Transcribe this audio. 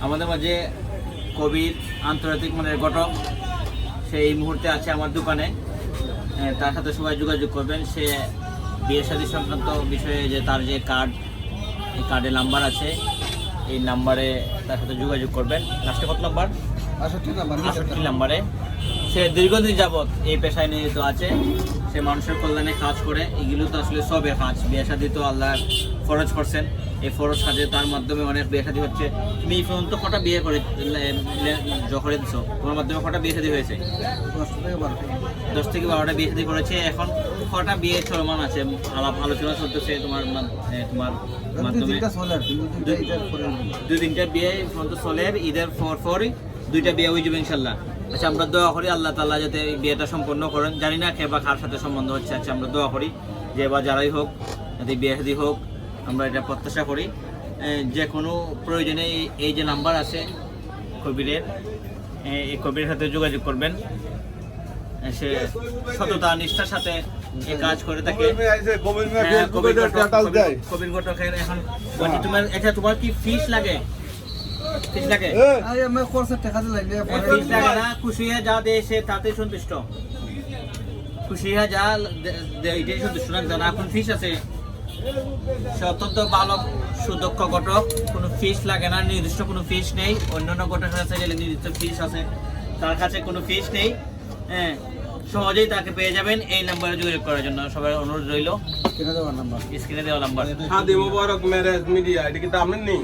আমাদের মাঝে কবির আন্তর্জাতিক মানের ঘটক সেই মুহূর্তে আছে আমার দোকানে। তার সাথে সবাই যোগাযোগ করবেন। সে বিয়ে শাদী সংক্রান্ত বিষয়ে যে তার যে কার্ড, এই কার্ডের নাম্বার আছে, এই নাম্বারে তার সাথে যোগাযোগ করবেন। লাস্টে কত নাম্বার? 68 নাম্বারে। সে দীর্ঘদিন যাবৎ এই পেশায় নিয়োজিত আছে। সে মানুষের কল্যাণে কাজ করে। এগুলো তো আসলে সবে কাজ। বিয়ে শাদী তো আল্লাহ ফরজ করছেন, এই ফরজ কাজে তার মাধ্যমে অনেক বিয়ে শাদী হচ্ছে। তুমি এই পর্যন্ত কটা বিয়ে করে জখরে দিচ্ছ? তোমার মাধ্যমে কটা বিয়ে শাদী হয়েছে? 10 থেকে 12টা বিয়ে শাদী করেছে। এখন কটা বিয়ে চলমান আছে, আলোচনা চলতেছে তোমার মাধ্যমে? 2-3টা বিয়ে চলের। ঈদের পরই 2টা বিয়ে হয়ে যাবে ইনশাল্লাহ। আচ্ছা, আমরা দোয়া করি আল্লাহ তাআলা যাতে এই বিয়েটা সম্পন্ন করেন। জানি না কে বা কার সাথে সম্বন্ধ হচ্ছে। আচ্ছা, আমরা দোয়া করি যে বা যারাই হোক, যাতে বিয়ে শাদী হোক, আমরা এটা প্রত্যাশা করি। যে কোনো প্রয়োজনে এই যে নাম্বার আছে কবিরের, এই কবিরের সাথে যোগাযোগ করবেন। সে সততা নিষ্ঠার সাথে এই কাজ করে থাকে। কবির ঘটকের এখন তোমার এটা, তোমার কি ফিস লাগে? ফিস লাগে? ফিস লাগে না। খুশি হয়ে যা দেয় সে তাতে সন্তুষ্ট। খুশি হয়ে যা এটাই সন্তুষ্ট না। এখন ফিস আছে। সে অত্যন্ত ভালো সুদক্ষ ঘটক। কোনো ফিস লাগে না, নির্দিষ্ট কোনো ফিস নেই। অন্যান্য ঘটকের কাছে গেলে নির্দিষ্ট ফিস আছে, তার কাছে কোনো ফিস নেই। হ্যাঁ, সহজেই তাকে পেয়ে যাবেন। এই নাম্বারে যোগাযোগ করার জন্য সবাই অনুরোধ রইল। স্ক্রিনে দেওয়া নাম্বার। শাদী মোবারক ম্যারেজ মিডিয়া, এটা কি দাম নেই?